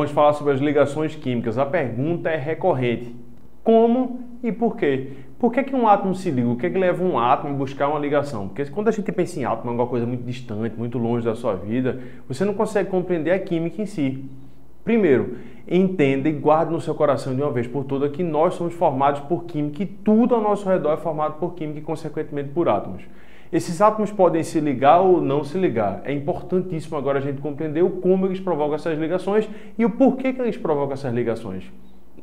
vamos falar sobre as ligações químicas. A pergunta é recorrente. Como e por quê? Por que um átomo se liga? O que leva um átomo a buscar uma ligação? Porque quando a gente pensa em átomo, é uma coisa muito distante, muito longe da sua vida, você não consegue compreender a química em si. Primeiro, entenda e guarde no seu coração de uma vez por todas que nós somos formados por química e tudo ao nosso redor é formado por química e, consequentemente, por átomos. Esses átomos podem se ligar ou não se ligar. É importantíssimo agora a gente compreender o como eles provocam essas ligações e o porquê que eles provocam essas ligações.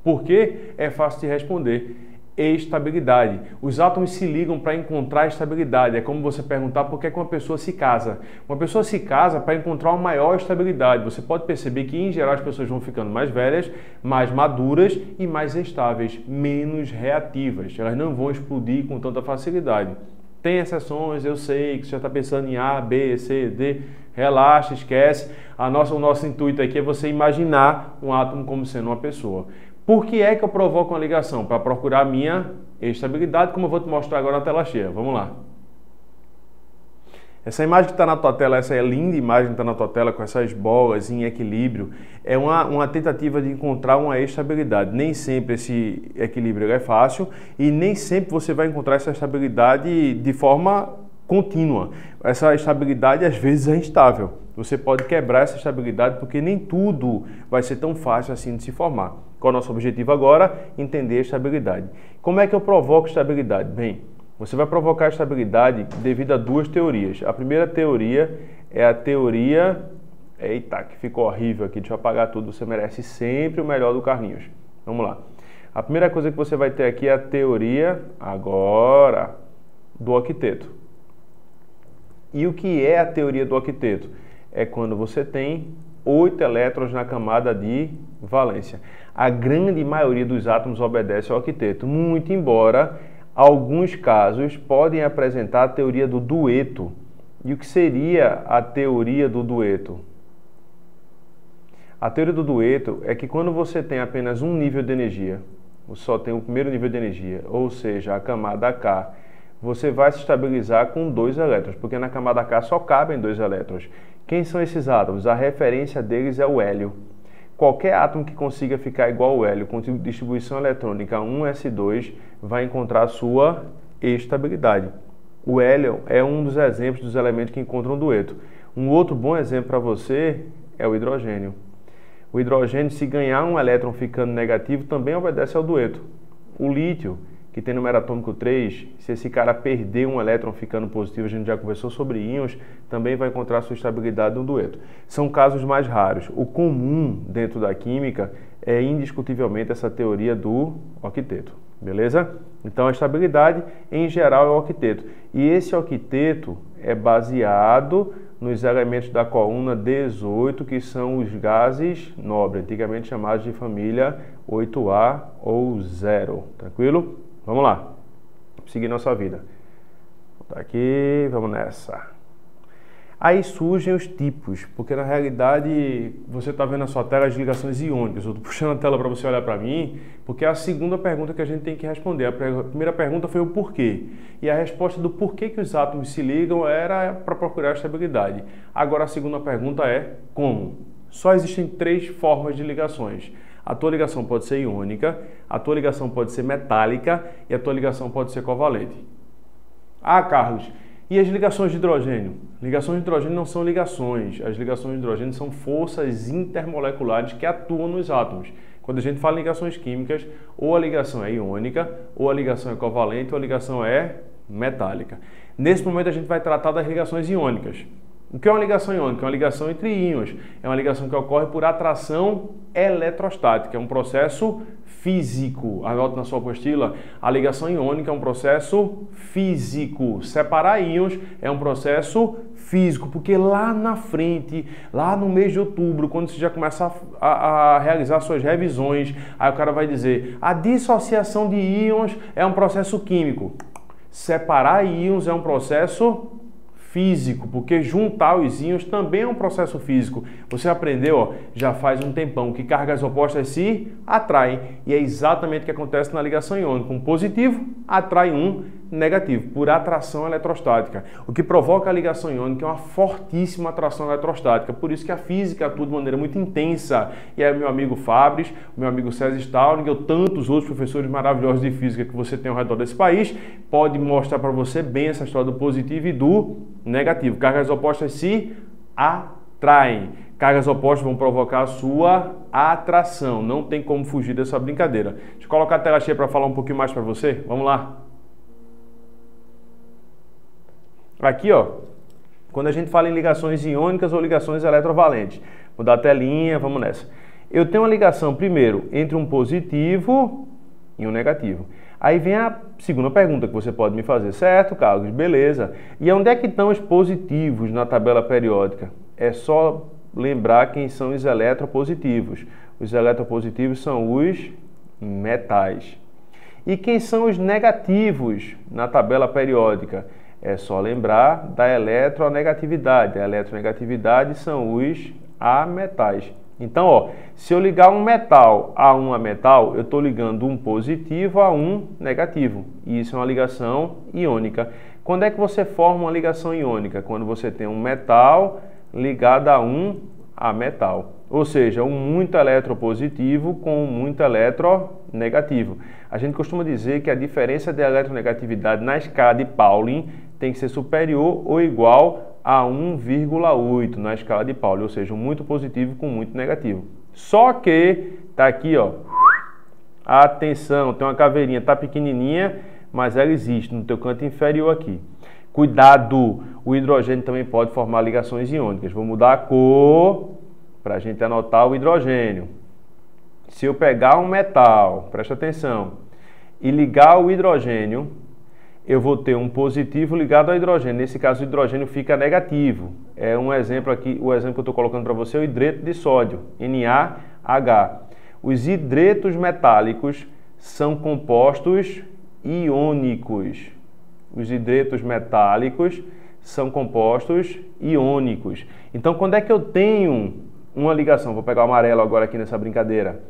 Por quê? É fácil de responder. Estabilidade. Os átomos se ligam para encontrar estabilidade. É como você perguntar por que uma pessoa se casa. Uma pessoa se casa para encontrar uma maior estabilidade. Você pode perceber que, em geral, as pessoas vão ficando mais velhas, mais maduras e mais estáveis, menos reativas. Elas não vão explodir com tanta facilidade. Tem exceções, eu sei que você já está pensando em A, B, C, D. Relaxa, esquece. O nosso intuito aqui é você imaginar um átomo como sendo uma pessoa. Por que é que eu provoco uma ligação? Para procurar a minha estabilidade, como eu vou te mostrar agora na tela cheia. Vamos lá. Essa imagem que está na tua tela, essa linda imagem que está na tua tela com essas bolas em equilíbrio, é uma tentativa de encontrar uma estabilidade. Nem sempre esse equilíbrio é fácil e nem sempre você vai encontrar essa estabilidade de forma contínua. Essa estabilidade às vezes é instável. Você pode quebrar essa estabilidade porque nem tudo vai ser tão fácil assim de se formar. Qual é o nosso objetivo agora? Entender a estabilidade. Como é que eu provoco estabilidade? Bem, você vai provocar estabilidade devido a duas teorias. A primeira teoria é a teoria... Eita, que ficou horrível aqui, deixa eu apagar tudo. Você merece sempre o melhor do Carlinhos. Vamos lá. A primeira coisa que você vai ter aqui é a teoria, agora, do octeto. E o que é a teoria do octeto? É quando você tem 8 elétrons na camada de valência. A grande maioria dos átomos obedece ao octeto, muito embora alguns casos podem apresentar a teoria do dueto. E o que seria a teoria do dueto? A teoria do dueto é que quando você tem apenas um nível de energia, você só tem o primeiro nível de energia, ou seja, a camada K, você vai se estabilizar com 2 elétrons, porque na camada K só cabem 2 elétrons. Quem são esses átomos? A referência deles é o hélio. Qualquer átomo que consiga ficar igual ao hélio, com distribuição eletrônica 1s2, vai encontrar a sua estabilidade. O hélio é um dos exemplos dos elementos que encontram um dueto. Um outro bom exemplo para você é o hidrogênio. O hidrogênio, se ganhar um elétron ficando negativo, também obedece ao dueto. O lítio, que tem número atômico 3, se esse cara perder um elétron ficando positivo, a gente já conversou sobre íons, também vai encontrar sua estabilidade no dueto. São casos mais raros. O comum dentro da química é indiscutivelmente essa teoria do octeto, beleza? Então a estabilidade em geral é o octeto. E esse octeto é baseado nos elementos da coluna 18, que são os gases nobres, antigamente chamados de família 8A ou 0, tranquilo? Vamos lá, seguir nossa vida. Vou botar aqui, vamos nessa. Aí surgem os tipos, porque na realidade você está vendo na sua tela as ligações iônicas. Eu estou puxando a tela para você olhar para mim, porque é a segunda pergunta que a gente tem que responder. A primeira pergunta foi o porquê. E a resposta do porquê que os átomos se ligam era para procurar estabilidade. Agora a segunda pergunta é como? Só existem 3 formas de ligações. A tua ligação pode ser iônica, a tua ligação pode ser metálica e a tua ligação pode ser covalente. Ah, Carlos, e as ligações de hidrogênio? Ligações de hidrogênio não são ligações. As ligações de hidrogênio são forças intermoleculares que atuam nos átomos. Quando a gente fala em ligações químicas, ou a ligação é iônica, ou a ligação é covalente, ou a ligação é metálica. Nesse momento a gente vai tratar das ligações iônicas. O que é uma ligação iônica? É uma ligação entre íons. É uma ligação que ocorre por atração eletrostática. É um processo físico. Anote na sua apostila. A ligação iônica é um processo físico. Separar íons é um processo físico. Porque lá na frente, lá no mês de outubro, quando você já começa a realizar suas revisões, aí o cara vai dizer: a dissociação de íons é um processo químico. Separar íons é um processo físico, porque juntar os íons também é um processo físico. Você aprendeu, ó, já faz um tempão, que cargas opostas se atraem. E é exatamente o que acontece na ligação iônica. Um positivo atrai um negativo, por atração eletrostática. O que provoca a ligação iônica é uma fortíssima atração eletrostática, por isso que a física atua de maneira muito intensa. E aí meu amigo Fabris, meu amigo César Stauning, ou tantos outros professores maravilhosos de física que você tem ao redor desse país, pode mostrar para você bem essa história do positivo e do negativo. Cargas opostas se atraem. Cargas opostas vão provocar a sua atração. Não tem como fugir dessa brincadeira. Deixa eu colocar a tela cheia para falar um pouquinho mais para você. Vamos lá. Aqui, ó, quando a gente fala em ligações iônicas ou ligações eletrovalentes. Vou dar a telinha, vamos nessa. Eu tenho uma ligação, primeiro, entre um positivo e um negativo. Aí vem a segunda pergunta que você pode me fazer. Certo, Carlos? Beleza. E onde é que estão os positivos na tabela periódica? É só lembrar quem são os eletropositivos. Os eletropositivos são os metais. E quem são os negativos na tabela periódica? É só lembrar da eletronegatividade. A eletronegatividade são os ametais. Então, ó, se eu ligar um metal a um ametal, eu estou ligando um positivo a um negativo. E isso é uma ligação iônica. Quando é que você forma uma ligação iônica? Quando você tem um metal ligado a um ametal. Ou seja, um muito eletropositivo com um muito eletronegativo. A gente costuma dizer que a diferença de eletronegatividade na escala de Pauling tem que ser superior ou igual a 1,8 na escala de Pauling, ou seja, um muito positivo com muito negativo. Só que tá aqui, ó. Atenção, tem uma caveirinha, tá pequenininha, mas ela existe no teu canto inferior aqui. Cuidado, o hidrogênio também pode formar ligações iônicas. Vou mudar a cor para a gente anotar o hidrogênio. Se eu pegar um metal, presta atenção, e ligar o hidrogênio, eu vou ter um positivo ligado ao hidrogênio. Nesse caso, o hidrogênio fica negativo. É um exemplo aqui, o exemplo que eu estou colocando para você é o hidreto de sódio, NaH. Os hidretos metálicos são compostos iônicos. Os hidretos metálicos são compostos iônicos. Então, quando é que eu tenho uma ligação? Vou pegar o amarelo agora aqui nessa brincadeira.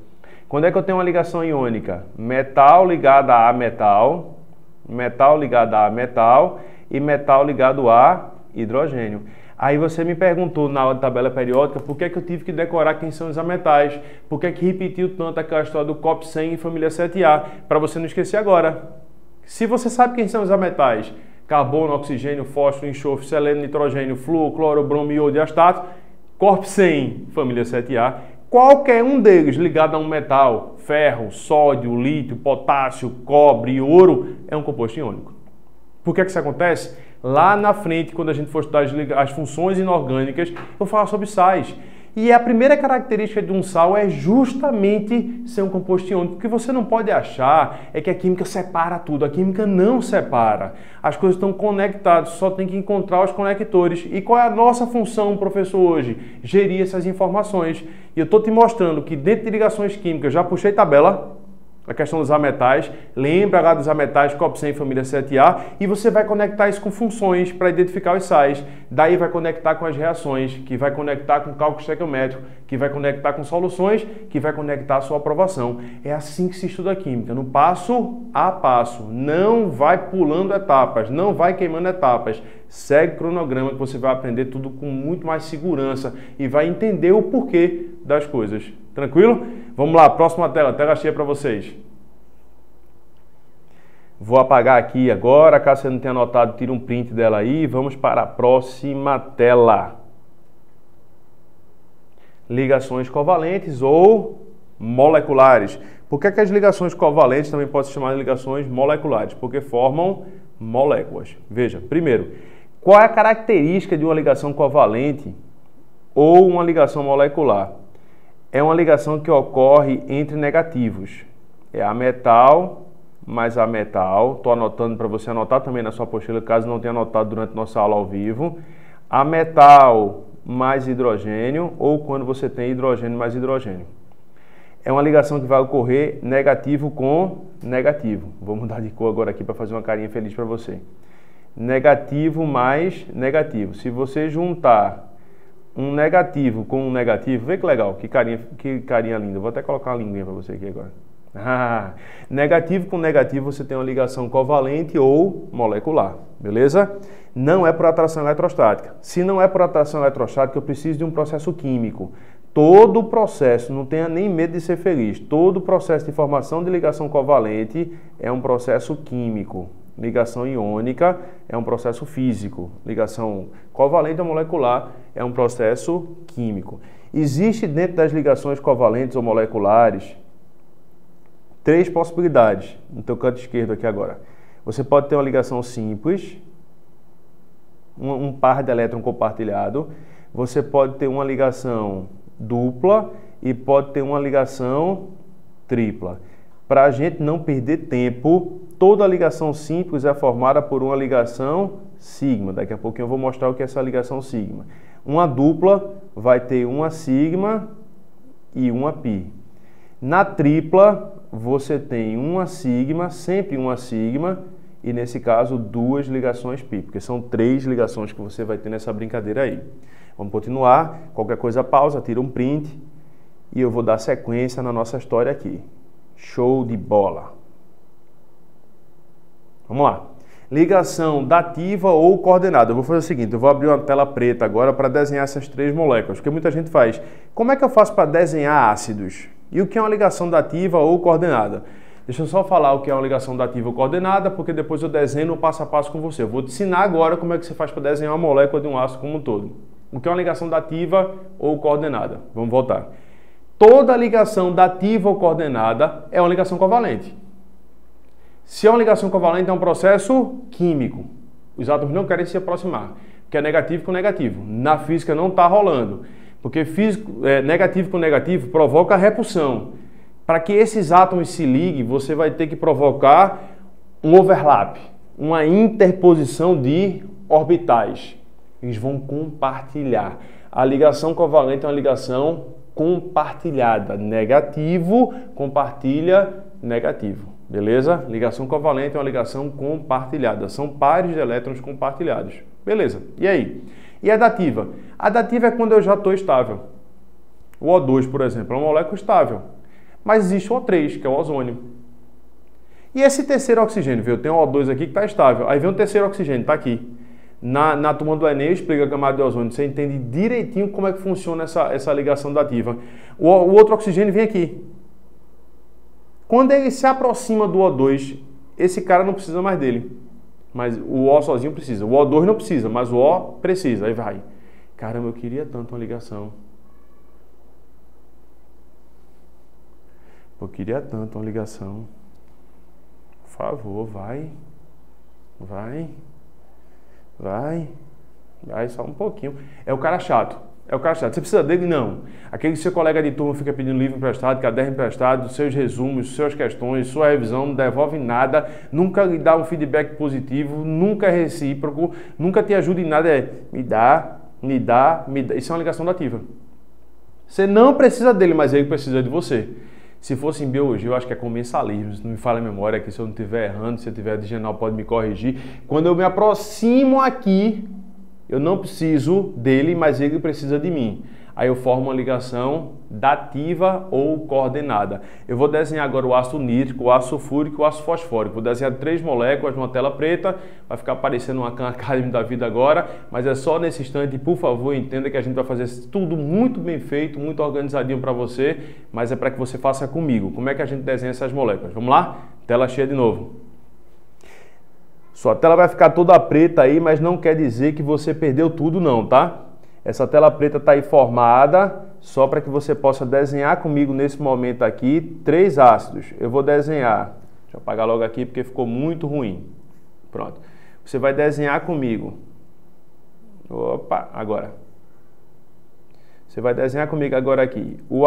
Quando é que eu tenho uma ligação iônica? Metal ligado a metal, metal ligado a metal e metal ligado a hidrogênio. Aí você me perguntou na aula de tabela periódica por que é que eu tive que decorar quem são os ametais, por que é que repetiu tanto aquela história do COP100 em família 7A, para você não esquecer agora. Se você sabe quem são os ametais, carbono, oxigênio, fósforo, enxofre, selênio, nitrogênio, flúor, cloro, bromo, iodo e astato, COP100, família 7A, qualquer um deles ligado a um metal, ferro, sódio, lítio, potássio, cobre e ouro, é um composto iônico. Por que isso acontece? Lá na frente, quando a gente for estudar as funções inorgânicas, eu vou falar sobre sais. E a primeira característica de um sal é justamente ser um composto iônico. O que você não pode achar é que a química separa tudo. A química não separa. As coisas estão conectadas, só tem que encontrar os conectores. E qual é a nossa função, professor, hoje? Gerir essas informações. E eu estou te mostrando que dentro de ligações químicas, já puxei tabela, a questão dos ametais, lembra lá dos ametais COP100 família 7A, e você vai conectar isso com funções para identificar os sais, daí vai conectar com as reações, que vai conectar com cálculo estequiométrico, que vai conectar com soluções, que vai conectar a sua aprovação. É assim que se estuda a química, no passo a passo, não vai pulando etapas, não vai queimando etapas, segue o cronograma que você vai aprender tudo com muito mais segurança e vai entender o porquê das coisas. Tranquilo? Vamos lá, próxima tela cheia para vocês. Vou apagar aqui agora, caso você não tenha anotado, tira um print dela aí. Vamos para a próxima tela. Ligações covalentes ou moleculares. Por que as ligações covalentes também podem se chamar de ligações moleculares? Porque formam moléculas. Veja, primeiro, qual é a característica de uma ligação covalente ou uma ligação molecular? É uma ligação que ocorre entre negativos. É ametal mais ametal. Estou anotando para você anotar também na sua apostila, caso não tenha anotado durante nossa aula ao vivo. Ametal mais hidrogênio, ou quando você tem hidrogênio mais hidrogênio. É uma ligação que vai ocorrer negativo com negativo. Vou mudar de cor agora aqui para fazer uma carinha feliz para você. Negativo mais negativo. Se você juntar um negativo com um negativo, vê que legal, que carinha linda. Vou até colocar uma linguinha para você aqui agora. Negativo com negativo você tem uma ligação covalente ou molecular, beleza? Não é por atração eletrostática. Se não é por atração eletrostática, eu preciso de um processo químico. Todo processo, não tenha nem medo de ser feliz, todo processo de formação de ligação covalente é um processo químico. Ligação iônica é um processo físico. Ligação covalente ou molecular é um processo químico. Existe dentro das ligações covalentes ou moleculares 3 possibilidades. No teu canto esquerdo aqui agora. Você pode ter uma ligação simples, um par de elétron compartilhado. Você pode ter uma ligação dupla e pode ter uma ligação tripla. Para a gente não perder tempo, toda ligação simples é formada por uma ligação sigma. Daqui a pouquinho eu vou mostrar o que é essa ligação sigma. Uma dupla vai ter uma sigma e uma pi. Na tripla, você tem uma sigma, sempre uma sigma, e nesse caso 2 ligações pi, porque são 3 ligações que você vai ter nessa brincadeira aí. Vamos continuar, qualquer coisa pausa, tira um print e eu vou dar sequência na nossa história aqui. Show de bola! Vamos lá. Ligação dativa ou coordenada. Eu vou fazer o seguinte, eu vou abrir uma tela preta agora para desenhar essas 3 moléculas, porque muita gente faz. Como é que eu faço para desenhar ácidos? E o que é uma ligação dativa ou coordenada? Deixa eu só falar o que é uma ligação dativa ou coordenada, porque depois eu desenho no passo a passo com você. Eu vou te ensinar agora como é que você faz para desenhar uma molécula de um ácido como um todo. O que é uma ligação dativa ou coordenada? Vamos voltar. Toda ligação dativa ou coordenada é uma ligação covalente. Se é uma ligação covalente, é um processo químico. Os átomos não querem se aproximar, que é negativo com negativo. Na física não está rolando, porque negativo com negativo provoca repulsão. Para que esses átomos se liguem, você vai ter que provocar um overlap, uma interposição de orbitais. Eles vão compartilhar. A ligação covalente é uma ligação compartilhada. Negativo compartilha negativo. Beleza? Ligação covalente é uma ligação compartilhada. São pares de elétrons compartilhados. Beleza. E aí? E a dativa? A dativa é quando eu já estou estável. O O2, por exemplo, é uma molécula estável. Mas existe o O3, que é o ozônio. E esse terceiro oxigênio, viu? Tem o O2 aqui que está estável. Aí vem o terceiro oxigênio, está aqui. Na turma do Enem, explica a camada de ozônio. Você entende direitinho como é que funciona essa ligação dativa. O outro oxigênio vem aqui. Quando ele se aproxima do O2, esse cara não precisa mais dele. Mas o O sozinho precisa. O O2 não precisa, mas o O precisa. Aí vai. Caramba, eu queria tanto uma ligação. Eu queria tanto uma ligação. Por favor, vai. Vai. Vai. Vai, só um pouquinho. É o cara chato. É o cara chato. Você precisa dele? Não. Aquele seu colega de turma fica pedindo livro emprestado, caderno emprestado, seus resumos, suas questões, sua revisão, não devolve nada, nunca lhe dá um feedback positivo, nunca é recíproco, nunca te ajuda em nada. É me dá, me dá, me dá. Isso é uma ligação dativa. Você não precisa dele, mas ele precisa de você. Se fosse em biologia, eu acho que é comensalismo. Se não me falha a memória aqui, se eu não estiver errando, se eu estiver de general, pode me corrigir. Quando eu me aproximo aqui, eu não preciso dele, mas ele precisa de mim. Aí eu formo uma ligação dativa ou coordenada. Eu vou desenhar agora o ácido nítrico, o ácido sulfúrico e o ácido fosfórico. Vou desenhar 3 moléculas numa tela preta. Vai ficar parecendo uma Khan Academy da vida agora, mas é só nesse instante. Por favor, entenda que a gente vai fazer tudo muito bem feito, muito organizadinho para você, mas é para que você faça comigo. Como é que a gente desenha essas moléculas? Vamos lá? Tela cheia de novo. Sua tela vai ficar toda preta aí, mas não quer dizer que você perdeu tudo não, tá? Essa tela preta está aí formada só para que você possa desenhar comigo nesse momento aqui 3 ácidos. Eu vou desenhar, deixa eu apagar logo aqui porque ficou muito ruim. Pronto. Você vai desenhar comigo. Opa, agora. Você vai desenhar comigo agora aqui o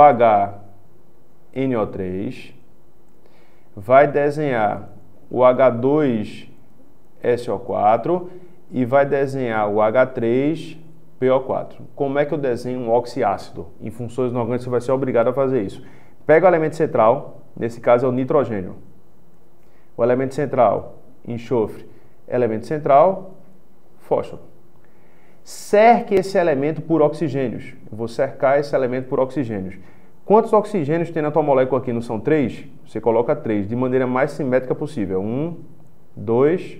HNO3. Vai desenhar o H2SO4 e vai desenhar o H3PO4. Como é que eu desenho um oxiácido? Em funções inorgânicas você vai ser obrigado a fazer isso. Pega o elemento central, nesse caso é o nitrogênio. O elemento central, enxofre. Elemento central, fósforo. Cerque esse elemento por oxigênios. Eu vou cercar esse elemento por oxigênios. Quantos oxigênios tem na tua molécula aqui? Não são 3? Você coloca 3, de maneira mais simétrica possível. 1, 2,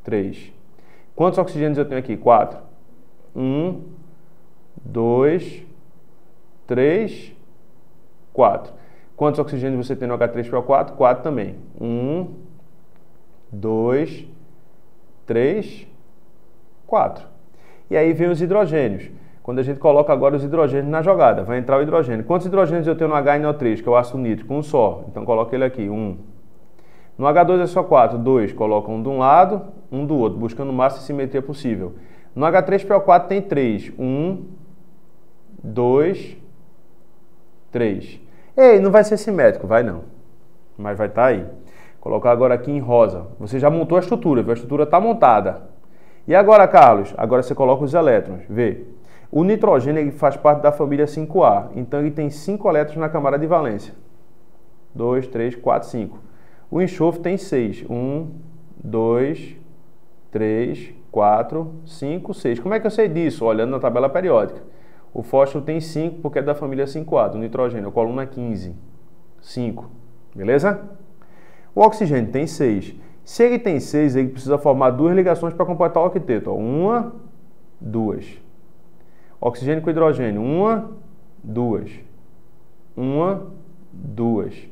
3. Quantos oxigênios eu tenho aqui? 4. 1, 2, 3, 4. Quantos oxigênios você tem no H3PO4? 4 também. 1, 2, 3, 4. E aí vem os hidrogênios. Quando a gente coloca agora os hidrogênios na jogada, vai entrar o hidrogênio. Quantos hidrogênios eu tenho no HNO3, que é o ácido nítrico? Um só. Então coloca ele aqui, 1. No H2 é só 4, 2. Coloca um de um lado, um do outro, buscando o máximo de simetria possível. No H3PO4 tem 3. 1, 2, 3. Ei, não vai ser simétrico? Vai não. Mas vai estar aí. Colocar agora aqui em rosa. Você já montou a estrutura, viu? A estrutura está montada. E agora, Carlos? Agora você coloca os elétrons. Vê. O nitrogênio ele faz parte da família 5A. Então ele tem 5 elétrons na camada de valência. 2, 3, 4, 5. O enxofre tem 6. 1, 2, 3, 4, 5, 6. Como é que eu sei disso? Olhando na tabela periódica. O fósforo tem 5 porque é da família 5A. Do nitrogênio, a coluna 15. 5. Beleza? O oxigênio tem 6. Se ele tem 6, ele precisa formar 2 ligações para completar o octeto. 1, 2. Oxigênio com hidrogênio. 1, 2. 1, 2.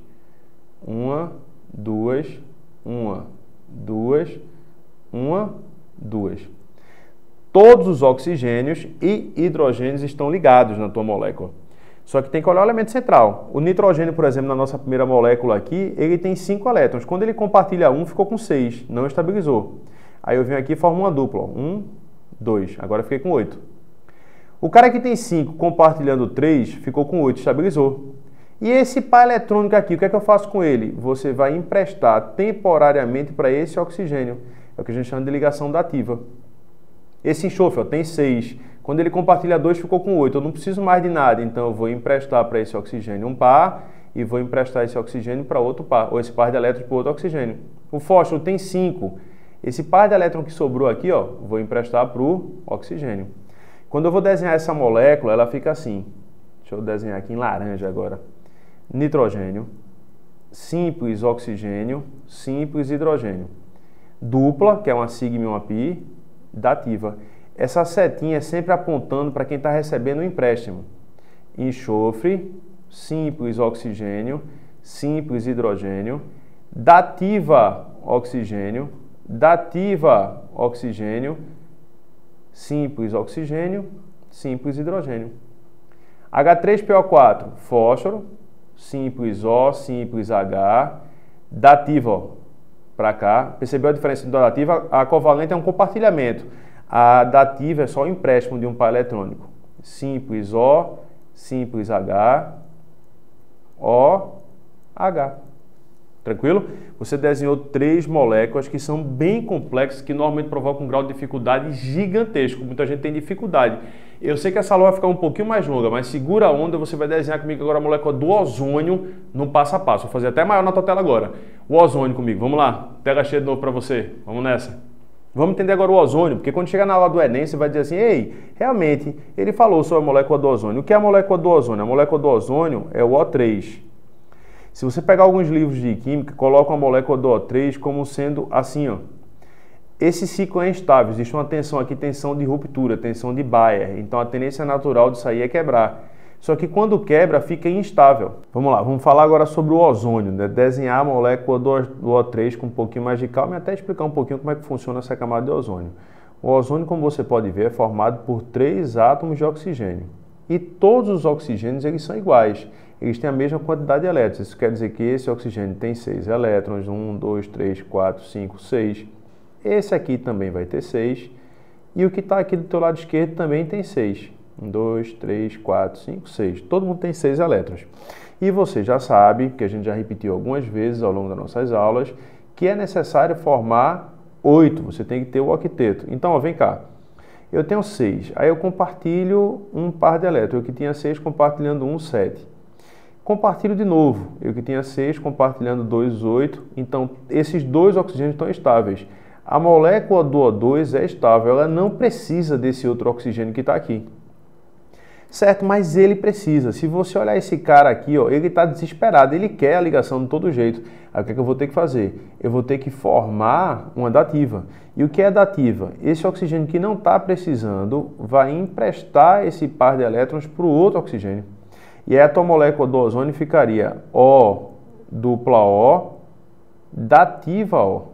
1, 2. 1, 2. 1, 2. Todos os oxigênios e hidrogênios estão ligados na tua molécula. Só que tem que olhar o elemento central. O nitrogênio, por exemplo, na nossa primeira molécula aqui, ele tem 5 elétrons. Quando ele compartilha 1, ficou com 6, não estabilizou. Aí eu venho aqui e formo uma dupla. 1, 2. Agora eu fiquei com 8. O cara que tem 5 compartilhando 3, ficou com 8, estabilizou. E esse par eletrônico aqui, o que é que eu faço com ele? Você vai emprestar temporariamente para esse oxigênio. É o que a gente chama de ligação dativa. Esse enxofre ó, tem 6. Quando ele compartilha 2, ficou com 8. Eu não preciso mais de nada, então eu vou emprestar para esse oxigênio um par e vou emprestar esse oxigênio para outro par, ou esse par de elétrons para outro oxigênio. O fósforo tem 5. Esse par de elétrons que sobrou aqui, ó, vou emprestar para o oxigênio. Quando eu vou desenhar essa molécula, ela fica assim. Deixa eu desenhar aqui em laranja agora. Nitrogênio, simples oxigênio, simples hidrogênio. Dupla, que é uma sigma e uma pi, dativa. Essa setinha é sempre apontando para quem está recebendo o empréstimo. Enxofre, simples oxigênio, simples hidrogênio, dativa oxigênio, dativa oxigênio, simples oxigênio, simples hidrogênio. H3PO4, fósforo, simples O, simples H, dativa para cá. Percebeu a diferença da dativa? A covalente é um compartilhamento. A dativa é só o empréstimo de um par eletrônico. Simples O, simples H, O, H. Tranquilo? Você desenhou 3 moléculas que são bem complexas, que normalmente provocam um grau de dificuldade gigantesco. Muita gente tem dificuldade. Eu sei que essa aula vai ficar um pouquinho mais longa, mas segura a onda, você vai desenhar comigo agora a molécula do ozônio no passo a passo. Vou fazer até maior na tua tela agora. O ozônio comigo, vamos lá. Tela cheia de novo para você. Vamos nessa. Vamos entender agora o ozônio, porque quando chegar na aula do Enem, você vai dizer assim, ei, realmente, ele falou sobre a molécula do ozônio. O que é a molécula do ozônio? A molécula do ozônio é o O3. Se você pegar alguns livros de química, coloca a molécula do O3 como sendo assim, ó. Esse ciclo é instável, existe uma tensão aqui, tensão de ruptura, tensão de Baeyer. Então a tendência natural disso aí é quebrar. Só que quando quebra, fica instável. Vamos lá, vamos falar agora sobre o ozônio, né? Desenhar a molécula do O3 com um pouquinho mais de calma e até explicar um pouquinho como é que funciona essa camada de ozônio. O ozônio, como você pode ver, é formado por 3 átomos de oxigênio. E todos os oxigênios eles são iguais. Eles têm a mesma quantidade de elétrons. Isso quer dizer que esse oxigênio tem 6 elétrons, 1, 2, 3, 4, 5, 6. Esse aqui também vai ter 6. E o que está aqui do teu lado esquerdo também tem 6. 1, 2, 3, 4, 5, 6. Todo mundo tem 6 elétrons. E você já sabe, que a gente já repetiu algumas vezes ao longo das nossas aulas, que é necessário formar 8. Você tem que ter o octeto. Então, ó, vem cá. Eu tenho 6. Aí eu compartilho um par de elétrons. Eu que tinha 6 compartilhando 1, 7. Compartilho de novo. Eu que tinha 6 compartilhando 2, 8. Então, esses 2 oxigênios estão estáveis. A molécula do O2 é estável. Ela não precisa desse outro oxigênio que está aqui. Certo, mas ele precisa. Se você olhar esse cara aqui, ó, ele está desesperado, ele quer a ligação de todo jeito. Aí o que é que eu vou ter que fazer? Eu vou ter que formar uma dativa. E o que é dativa? Esse oxigênio que não está precisando vai emprestar esse par de elétrons para o outro oxigênio. E aí a tua molécula do ozônio ficaria O dupla O dativa O.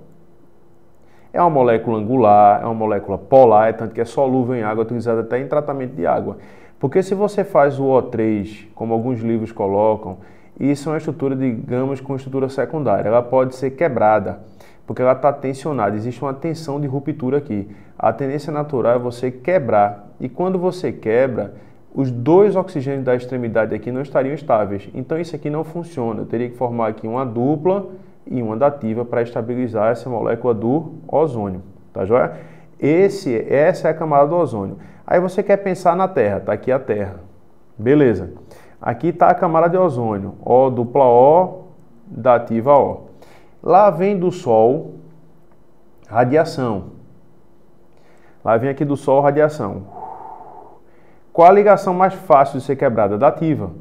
É uma molécula angular, é uma molécula polar, é tanto que é solúvel em água, utilizada até em tratamento de água. Porque se você faz o O3, como alguns livros colocam, isso é uma estrutura, digamos, com estrutura secundária. Ela pode ser quebrada, porque ela está tensionada. Existe uma tensão de ruptura aqui. A tendência natural é você quebrar. E quando você quebra, os dois oxigênios da extremidade aqui não estariam estáveis. Então isso aqui não funciona. Eu teria que formar aqui uma dupla e uma dativa para estabilizar essa molécula do ozônio. Tá joia? Essa é a camada do ozônio. Aí você quer pensar na Terra, tá aqui a Terra. Beleza. Aqui está a camada de ozônio, O dupla O, dativa O. Lá vem do Sol, radiação. Lá vem aqui do Sol, radiação. Qual a ligação mais fácil de ser quebrada? Dativa.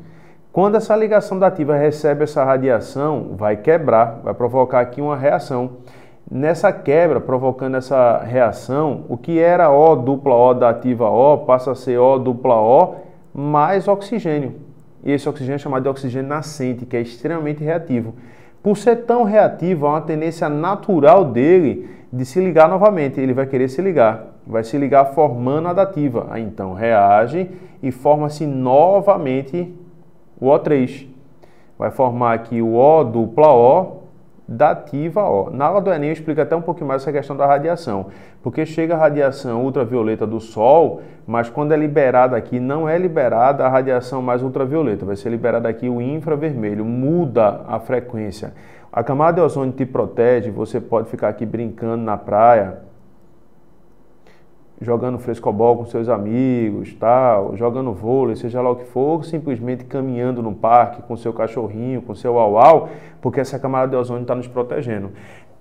Quando essa ligação dativa recebe essa radiação, vai quebrar, vai provocar aqui uma reação. Nessa quebra, provocando essa reação, o que era O dupla O dativa O passa a ser O dupla O mais oxigênio. E esse oxigênio é chamado de oxigênio nascente, que é extremamente reativo. Por ser tão reativo, há uma tendência natural dele de se ligar novamente. Ele vai querer se ligar. Vai se ligar formando a dativa. Aí então reage e forma-se novamente o O3. Vai formar aqui o O dupla O dativa O. Na aula do Enem eu explico até um pouquinho mais essa questão da radiação, porque chega a radiação ultravioleta do Sol, mas quando é liberada aqui, não é liberada a radiação mais ultravioleta, vai ser liberada aqui o infravermelho, muda a frequência. A camada de ozônio te protege, você pode ficar aqui brincando na praia, jogando frescobol com seus amigos, tal, jogando vôlei, seja lá o que for, simplesmente caminhando no parque com seu cachorrinho, com seu au-au, porque essa camada de ozônio está nos protegendo.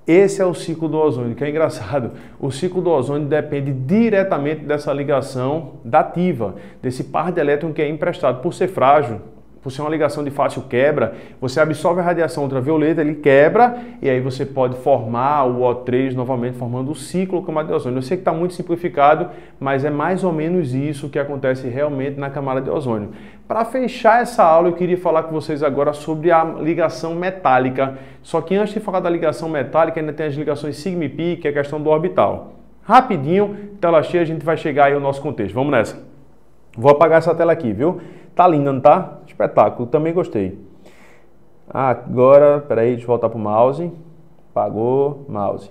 Esse é o ciclo do ozônio, que é engraçado. O ciclo do ozônio depende diretamente dessa ligação dativa, desse par de elétrons que é emprestado. Por ser frágil, por ser uma ligação de fácil quebra, você absorve a radiação ultravioleta, ele quebra, e aí você pode formar o O3 novamente, formando o ciclo camada de ozônio. Eu sei que está muito simplificado, mas é mais ou menos isso que acontece realmente na camada de ozônio. Para fechar essa aula, eu queria falar com vocês agora sobre a ligação metálica. Só que antes de falar da ligação metálica, ainda tem as ligações sigma e pi, que é a questão do orbital. Rapidinho, tela cheia, a gente vai chegar aí ao nosso contexto. Vamos nessa. Vou apagar essa tela aqui, viu? Tá linda, não tá? Espetáculo, também gostei. Agora, peraí, deixa eu voltar pro mouse. Apagou, mouse.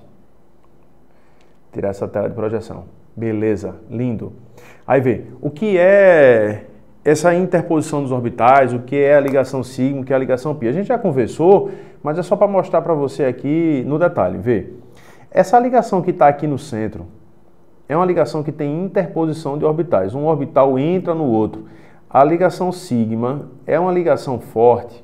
Tirar essa tela de projeção. Beleza, lindo. Aí vê, o que é essa interposição dos orbitais, o que é a ligação sigma, o que é a ligação pi. A gente já conversou, mas é só para mostrar para você aqui no detalhe. Vê, essa ligação que está aqui no centro é uma ligação que tem interposição de orbitais. Um orbital entra no outro. A ligação sigma é uma ligação forte,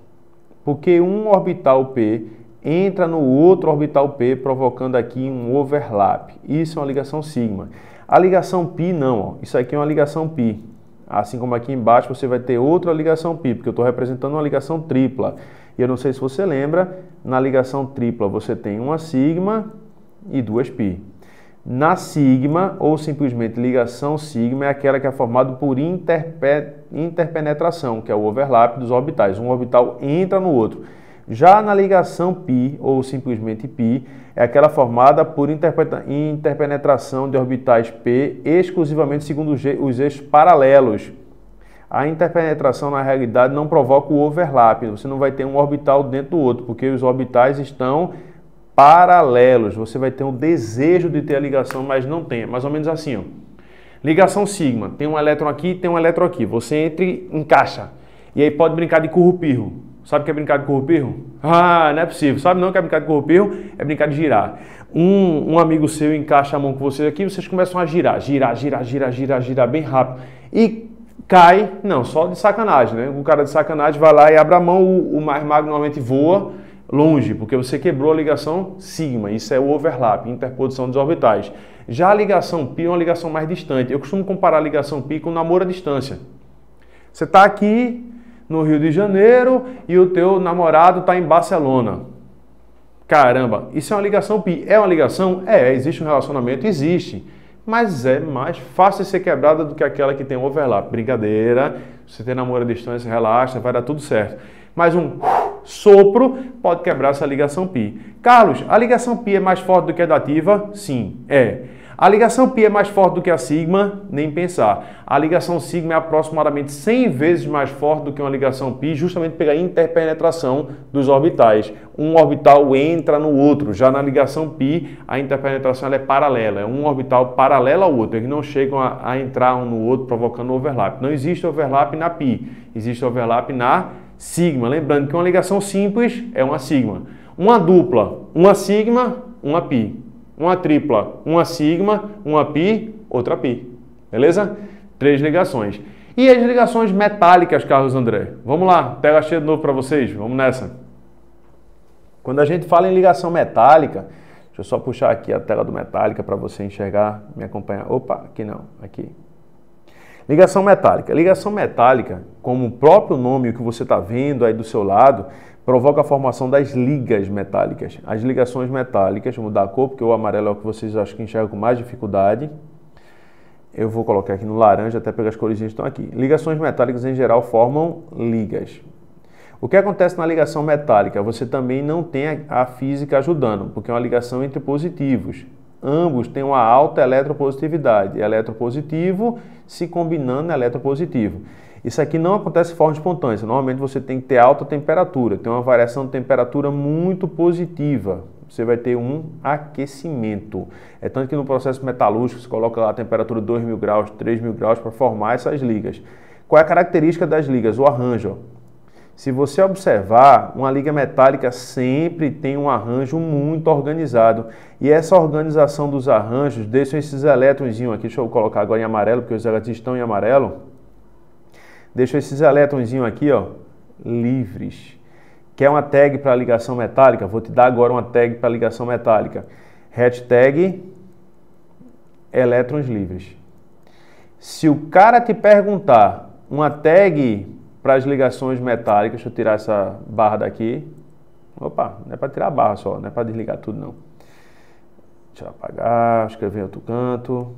porque um orbital P entra no outro orbital P, provocando aqui um overlap. Isso é uma ligação sigma. A ligação pi não, ó. Isso aqui é uma ligação pi. Assim como aqui embaixo você vai ter outra ligação pi, porque eu estou representando uma ligação tripla. E eu não sei se você lembra, na ligação tripla você tem uma sigma e duas pi. Na sigma, ou simplesmente ligação sigma, é aquela que é formada por interpenetração, que é o overlap dos orbitais. Um orbital entra no outro. Já na ligação pi, ou simplesmente pi, é aquela formada por interpenetração de orbitais P exclusivamente segundo os eixos paralelos. A interpenetração, na realidade, não provoca o overlap. Você não vai ter um orbital dentro do outro, porque os orbitais estão paralelos. Você vai ter um desejo de ter a ligação, mas não tem. É mais ou menos assim, ó. Ligação sigma. Tem um elétron aqui, tem um elétron aqui. Você entra e encaixa. E aí pode brincar de currupirro. Sabe o que é brincar de currupirro? Ah, não é possível. Sabe não que é brincar de currupirro? É brincar de girar. Um amigo seu encaixa a mão com você aqui, vocês começam a girar. Girar bem rápido. E cai, não, só de sacanagem, né? O cara de sacanagem vai lá e abre a mão, o mais magro normalmente voa longe, porque você quebrou a ligação sigma. Isso é o overlap, interposição dos orbitais. Já a ligação pi é uma ligação mais distante. Eu costumo comparar a ligação pi com o namoro à distância. Você está aqui no Rio de Janeiro e o teu namorado está em Barcelona. Caramba, isso é uma ligação pi. É uma ligação? É, existe um relacionamento? Existe. Mas é mais fácil de ser quebrada do que aquela que tem um overlap. Brincadeira, você tem namoro à distância, relaxa, vai dar tudo certo. Mas um sopro pode quebrar essa ligação pi. Carlos, a ligação pi é mais forte do que a dativa? Sim, é. A ligação π é mais forte do que a sigma? Nem pensar. A ligação sigma é aproximadamente 100 vezes mais forte do que uma ligação π, justamente pela interpenetração dos orbitais. Um orbital entra no outro. Já na ligação π, a interpenetração ela é paralela. É um orbital paralelo ao outro. Eles não chegam a entrar um no outro, provocando overlap. Não existe overlap na π. Existe overlap na sigma. Lembrando que uma ligação simples é uma sigma. Uma dupla, uma sigma, uma π. Uma tripla, uma sigma, uma π, outra π. Beleza? 3 ligações. E as ligações metálicas, Carlos André? Vamos lá, tela cheia de novo para vocês. Vamos nessa. Quando a gente fala em ligação metálica, deixa eu só puxar aqui a tela do metálica para você enxergar, me acompanhar. Opa, aqui não, aqui. Ligação metálica. Ligação metálica, como o próprio nome que você está vendo aí do seu lado, provoca a formação das ligas metálicas. As ligações metálicas, vou mudar a cor, porque o amarelo é o que vocês acho que enxergam com mais dificuldade. Eu vou colocar aqui no laranja, até pegar as cores que estão aqui. Ligações metálicas, em geral, formam ligas. O que acontece na ligação metálica? Você também não tem a física ajudando, porque é uma ligação entre positivos. Ambos têm uma alta eletropositividade. Eletropositivo se combinando eletropositivo. Isso aqui não acontece de forma espontânea. Normalmente você tem que ter alta temperatura, tem uma variação de temperatura muito positiva. Você vai ter um aquecimento. É tanto que no processo metalúrgico você coloca lá a temperatura 2.000 graus, 3.000 graus para formar essas ligas. Qual é a característica das ligas? O arranjo. Se você observar, uma liga metálica sempre tem um arranjo muito organizado. E essa organização dos arranjos deixa esses elétronzinhos aqui, deixa eu colocar agora em amarelo, porque os elétrons estão em amarelo. Deixa esses elétronzinhos aqui, ó, livres. Quer uma tag para ligação metálica? Vou te dar agora uma tag para ligação metálica. Hashtag elétrons livres. Se o cara te perguntar uma tag para as ligações metálicas, deixa eu tirar essa barra daqui. Opa, não é para tirar a barra só, não é para desligar tudo não. Deixa eu apagar, escrever em outro canto.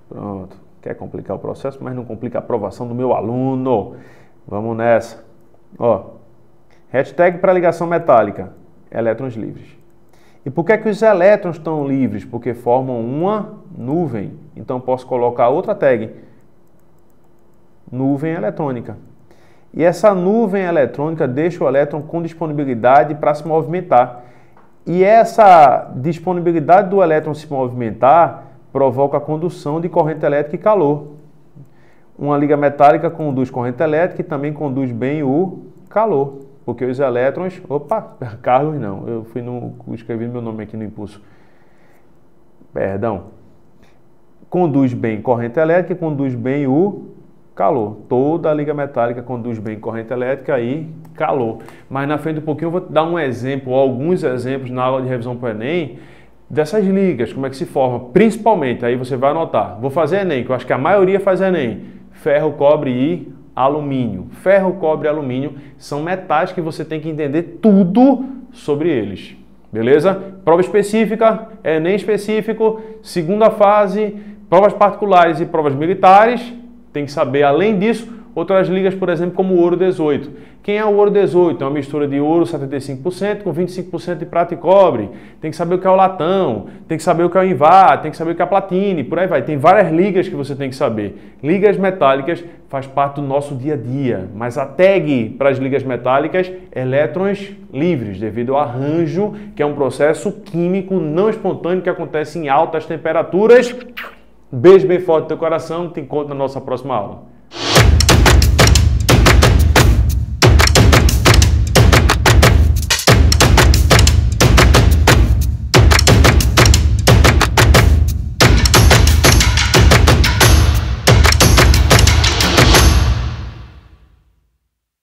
Pronto. Quer complicar o processo, mas não complica a aprovação do meu aluno. Vamos nessa. Ó, hashtag para ligação metálica, elétrons livres. E por que os elétrons estão livres? Porque formam uma nuvem. Então posso colocar outra tag, nuvem eletrônica. E essa nuvem eletrônica deixa o elétron com disponibilidade para se movimentar. E essa disponibilidade do elétron se movimentar provoca a condução de corrente elétrica e calor. Uma liga metálica conduz corrente elétrica e também conduz bem o calor, porque os elétrons... Opa, Carlos não, eu escrevi meu nome aqui no impulso. Perdão. Conduz bem corrente elétrica e conduz bem o calor. Toda a liga metálica conduz bem corrente elétrica e calor. Mas na frente um pouquinho eu vou te dar um exemplo, ou alguns exemplos na aula de revisão para o Enem, dessas ligas, como é que se forma, principalmente, aí você vai anotar. Vou fazer Enem, que eu acho que a maioria faz Enem. Ferro, cobre e alumínio. Ferro, cobre e alumínio são metais que você tem que entender tudo sobre eles. Beleza? Prova específica, Enem específico, segunda fase, provas particulares e provas militares. Tem que saber, além disso, outras ligas, por exemplo, como o ouro 18. Quem é o ouro 18? É uma mistura de ouro 75% com 25% de prata e cobre. Tem que saber o que é o latão, tem que saber o que é o invar, tem que saber o que é a platine, por aí vai. Tem várias ligas que você tem que saber. Ligas metálicas faz parte do nosso dia a dia, mas a tag para as ligas metálicas, elétrons livres, devido ao arranjo, que é um processo químico não espontâneo que acontece em altas temperaturas. Beijo bem forte no teu coração, te encontro na nossa próxima aula.